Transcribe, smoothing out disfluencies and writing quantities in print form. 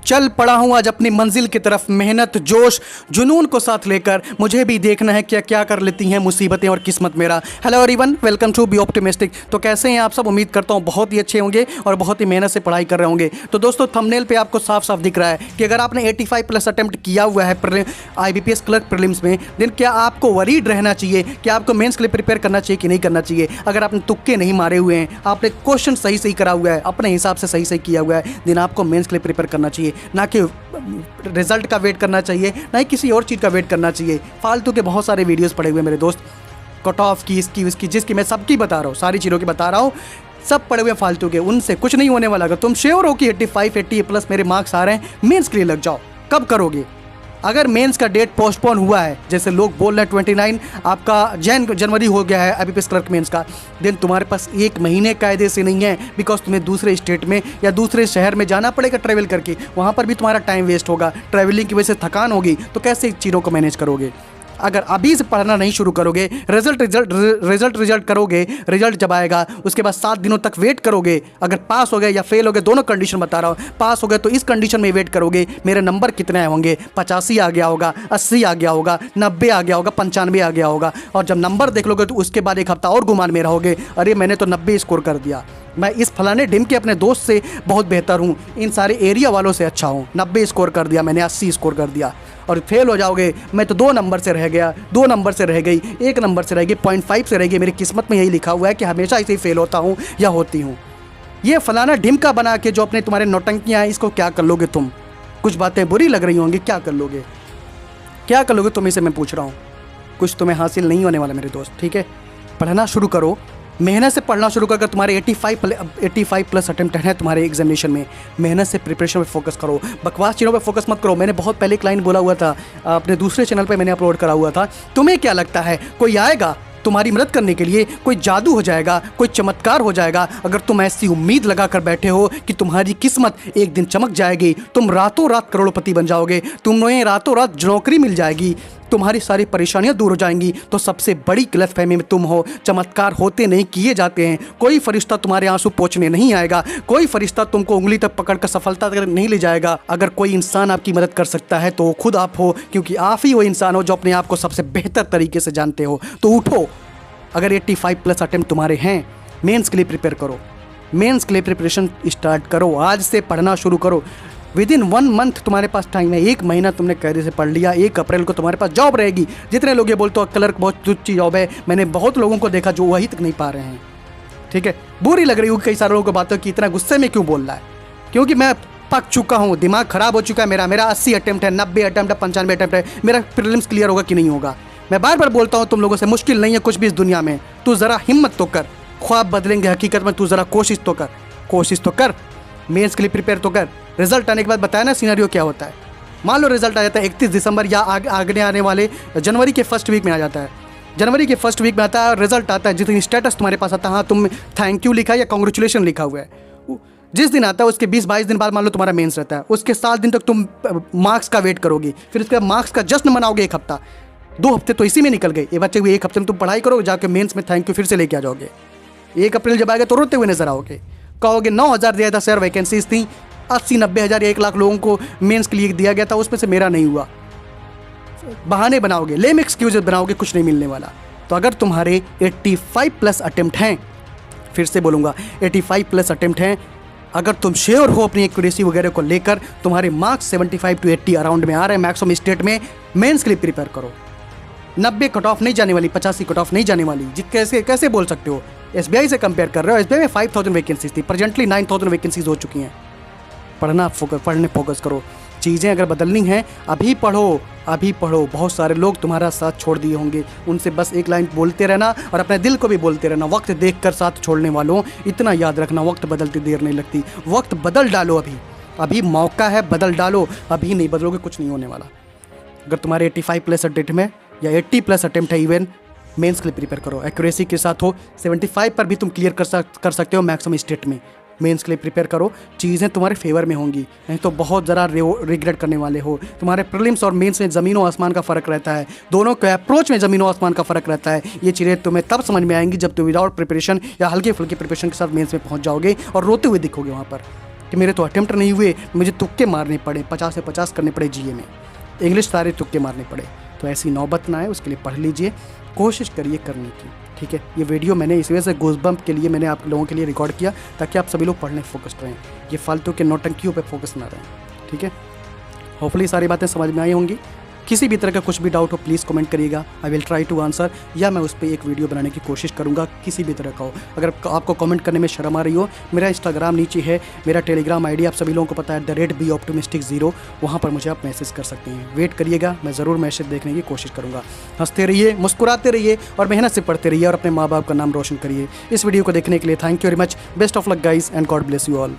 चल पड़ा हूँ आज अपनी मंजिल की तरफ, मेहनत जोश जुनून को साथ लेकर। मुझे भी देखना है क्या क्या कर लेती हैं मुसीबतें और किस्मत मेरा। Hello everyone, welcome to be optimistic. तो कैसे हैं आप सब? उम्मीद करता हूँ बहुत ही अच्छे होंगे और बहुत ही मेहनत से पढ़ाई कर रहे होंगे। तो दोस्तों, थंबनेल पे आपको साफ साफ दिख रहा है कि अगर आपने 85 प्लस अटेम्प्ट किया हुआ है IBPS क्लर्क प्रीलिम्स में, देन क्या आपको वरीड रहना चाहिए कि आपको मेंस के लिए प्रिपेयर करना चाहिए कि नहीं करना चाहिए। अगर आपने तुक्के नहीं मारे हुए हैं, आपने क्वेश्चन सही सही करा हुआ है, अपने हिसाब से सही सही किया हुआ है, देन आपको मेंस के लिए प्रिपेयर करना चाहिए, ना कि रिजल्ट का वेट करना चाहिए, ना ही किसी और चीज़ का वेट करना चाहिए। फालतू के बहुत सारे वीडियोस पड़े हुए मेरे दोस्त, कट ऑफ की, इसकी उसकी, जिसकी मैं सबकी बता रहा हूँ, सारी चीज़ों की बता रहा हूँ, सब पड़े हुए फालतू के, उनसे कुछ नहीं होने वाला। अगर तुम श्योर हो कि 85 80 प्लस मेरे मार्क्स आ रहे हैं, मेंस के लिए लग जाओ। कब करोगे? अगर मेंस का डेट पोस्टपोन हुआ है, जैसे लोग बोल रहे हैं 29 आपका जनवरी हो गया है IBPS क्लर्क मेंस का, देन तुम्हारे पास एक महीने कायदे से नहीं है, बिकॉज तुम्हें दूसरे स्टेट में या दूसरे शहर में जाना पड़ेगा ट्रैवल करके। वहाँ पर भी तुम्हारा टाइम वेस्ट होगा, ट्रैवलिंग की वजह से थकान होगी। तो कैसे चीज़ों को मैनेज करोगे? अगर अभी से पढ़ना नहीं शुरू करोगे, रिजल्ट करोगे, रिजल्ट जब आएगा उसके बाद 7 दिनों तक वेट करोगे। अगर पास हो गए या फेल हो गए, दोनों कंडीशन बता रहा हूँ, पास हो गए तो इस कंडीशन में वेट करोगे, मेरे नंबर कितने आए होंगे, 85 आ गया होगा, 80 आ गया होगा, 90 आ गया होगा, 95 आ गया होगा। और जब नंबर देख लोगे तो उसके बाद एक हफ्ता और गुमान में रहोगे, अरे मैंने तो 90 स्कोर कर दिया, मैं इस फलाने डिम के अपने दोस्त से बहुत बेहतर हूँ, इन सारे एरिया वालों से अच्छा हूँ, 90 स्कोर कर दिया मैंने, 80 स्कोर कर दिया। और फेल हो जाओगे, मैं तो 2 नंबर से रह गया, 2 नंबर से रह गई, 1 नंबर से रह गई, 0.5 से रह गई। मेरी किस्मत में यही लिखा हुआ है कि हमेशा ऐसे ही फेल होता हूँ या होती हूँ। ये फलाना ढिमका बना के जो अपने तुम्हारे नौटंकियाँ हैं, इसको क्या कर लोगे तुम? कुछ बातें बुरी लग रही होंगी, क्या कर लोगे? क्या कर लोगे तुम? इसे मैं पूछ रहा हूँ। कुछ तुम्हें हासिल नहीं होने वाला मेरे दोस्त, ठीक है? पढ़ना शुरू करो, मेहनत से पढ़ना शुरू कर। अगर तुम्हारे 85 प्लस अटेम्प्ट है तुम्हारे एग्जामिनेशन में, मेहनत से प्रिपरेशन पे फोकस करो, बकवास चीज़ों पे फोकस मत करो। मैंने बहुत पहले एक लाइन बोला हुआ था, अपने दूसरे चैनल पे मैंने अपलोड करा हुआ था। तुम्हें क्या लगता है कोई आएगा तुम्हारी मदद करने के लिए? कोई जादू हो जाएगा, कोई चमत्कार हो जाएगा? अगर तुम ऐसी उम्मीद लगा कर बैठे हो कि तुम्हारी किस्मत एक दिन चमक जाएगी, तुम रातों रात करोड़पति बन जाओगे, तुम्हें रातों रात नौकरी मिल जाएगी, तुम्हारी सारी परेशानियां दूर हो जाएंगी, तो सबसे बड़ी गलतफहमी में तुम हो। चमत्कार होते नहीं, किए जाते हैं। कोई फरिश्ता तुम्हारे आंसू पोंछने नहीं आएगा, कोई फरिश्ता तुमको उंगली तक पकड़कर सफलता तक नहीं ले जाएगा। अगर कोई इंसान आपकी मदद कर सकता है तो वो खुद आप हो, क्योंकि आप ही वो इंसान हो जो अपने आप को सबसे बेहतर तरीके से जानते हो। तो उठो, अगर 85 प्लस अटेम्प्ट तुम्हारे हैं, मेंस के लिए प्रिपेयर करो, मेंस के लिए प्रिपरेशन स्टार्ट करो, आज से पढ़ना शुरू करो। विदिन 1 मंथ तुम्हारे पास टाइम है, 1 महीना तुमने कायदे से पढ़ लिया, 1 अप्रैल को तुम्हारे पास जॉब रहेगी। जितने लोग ये बोलते हो क्लर्क बहुत तुच्छ जॉब है, मैंने बहुत लोगों को देखा जो वही तक नहीं पा रहे हैं, ठीक है? बुरी लग रही होगी कई सारे लोगों को बातों की, इतना गुस्से में क्यों बोल रहा है? क्योंकि मैं पक चुका हूँ, दिमाग खराब हो चुका है मेरा 80 अटेम्प्ट है, 90 अटेम्प्ट है, 95 अटेम्प्ट है, मेरा प्रीलिम्स क्लियर होगा कि नहीं होगा? मैं बार बार बोलता हूँ तुम लोगों से, मुश्किल नहीं है कुछ भी इस दुनिया में। तू ज़रा हिम्मत तो कर, ख्वाब बदलेंगे हकीकत में, तू ज़रा कोशिश तो कर, कोशिश तो कर, मेंस के लिए प्रिपेयर तो कर। रिजल्ट आने के बाद बताया ना सिनेरियो क्या होता है। मान लो रिजल्ट आ जाता है 31 दिसंबर या आगे आने वाले जनवरी के फर्स्ट वीक में आ जाता है, जनवरी के फर्स्ट वीक में आता है, रिजल्ट आता है, जितनी स्टेटस तुम्हारे पास आता है, हाँ तुम थैंक यू लिखा है या कॉन्ग्रेचुलेशन लिखा हुआ है, जिस दिन आता है उसके 20-22 दिन बाद मान लो तुम्हारा मेंस रहता है, उसके 7 दिन तक तुम मार्क्स का वेट करोगी, फिर उसके बाद मार्क्स का जश्न मनाओगे 1 हफ्ता, 2 हफ्ते तो इसी में निकल गए। ये बच्चे हुए 1 हफ्ते में तुम पढ़ाई करोगे, जाके मेंस में थैंक यू फिर से लेके आ जाओगे। 1 अप्रैल जब आएगा तो रोते हुए नजर आओगे, कहोगे 9000 दिया था सर, वैकेंसीज थी, 80-90 हज़ार या 1 लाख लोगों को मेंस के लिए दिया गया था, उसमें से मेरा नहीं हुआ। बहाने बनाओगे, लेम एक्सक्यूजेस बनाओगे, कुछ नहीं मिलने वाला। तो अगर तुम्हारे 85 प्लस अटेम्प्ट हैं, फिर से बोलूँगा 85 प्लस अटेम्प्ट हैं, अगर तुम श्योर हो अपनी एक्यूरेसी वगैरह को लेकर, तुम्हारे मार्क्स 75 to 80 अराउंड में आ रहे हैं मैक्सिमम स्टेट में, मेंस के लिए प्रिपेयर करो। 90 कट ऑफ नहीं जाने वाली, 85 कट ऑफ नहीं जाने वाली। कैसे बोल सकते हो? SBI से कंपेयर कर रहे हो, SBI में 5000 वैकेंसीज थी, प्रेजेंटली 9000 वैकेंसीज हो चुकी हैं। पढ़ने फोकस करो। चीज़ें अगर बदलनी हैं, अभी पढ़ो, अभी पढ़ो। बहुत सारे लोग तुम्हारा साथ छोड़ दिए होंगे, उनसे बस एक लाइन बोलते रहना और अपने दिल को भी बोलते रहना, वक्त देखकर साथ छोड़ने वालों, इतना याद रखना, वक्त बदलती देर नहीं लगती। वक्त बदल डालो, अभी मौका है, बदल डालो। अभी नहीं बदलोगे कुछ नहीं होने वाला। अगर तुम्हारे 85 प्लस अटेम्प्ट में या 80 प्लस अटेम्प्ट है, इवन मेंस के लिए प्रिपेयर करो, एक्यूरेसी के साथ हो। 75 पर भी तुम क्लियर कर सकते हो मैक्सिमम स्टेट में। मेंस के लिए प्रिपेयर करो, चीज़ें तुम्हारे फेवर में होंगी, नहीं तो बहुत ज़रा रिग्रेट करने वाले हो। तुम्हारे प्रीलिम्स और मेंस में ज़मीनों आसमान का फ़र्क रहता है, दोनों के अप्रोच में ज़मीनों आसमान का फ़र्क रहता है। ये चीज़ें तुम्हें तब समझ में आएंगी जब तुम विदाउट प्रिपरेशन या हल्के फुल्के प्रिपरेशन के साथ मेंस में पहुंच जाओगे और रोते हुए दिखोगे वहाँ पर। कि मेरे तो अटेम्प्ट नहीं हुए, मुझे तुक्के मारने पड़े, 50 से 50 करने पड़े जीए में, इंग्लिश सारे तुक्के मारने पड़े। तो ऐसी नौबत ना आए, उसके लिए पढ़ लीजिए, कोशिश करिए करने की, ठीक है। ये वीडियो मैंने इस वजह से गूज़बम्प के लिए मैंने आप लोगों के लिए रिकॉर्ड किया ताकि आप सभी लोग पढ़ने फोकस्ड रहें, ये फालतू के नौटंकियों पे फोकस ना रहें, ठीक है। होपफुली सारी बातें समझ में आई होंगी। किसी भी तरह का कुछ भी डाउट हो प्लीज़ कमेंट करिएगा, I will try to answer, या मैं उस पर एक वीडियो बनाने की कोशिश करूँगा, किसी भी तरह का हो। अगर आपको कमेंट करने में शर्म आ रही हो, मेरा इंस्टाग्राम नीचे है, मेरा टेलीग्राम आईडी आप सभी लोगों को पता है @beoptimistic0, वहाँ पर मुझे आप मैसेज कर सकते हैं। वेट करिएगा, मैं ज़रूर मैसेज देखने की कोशिश करूँगा। हंसते रहिए, मुस्कुराते रहिए और मेहनत से पढ़ते रहिए और अपने माँ बाप का नाम रोशन करिए। इस वीडियो को देखने के लिए thank you very much, best of luck guys and God bless you all.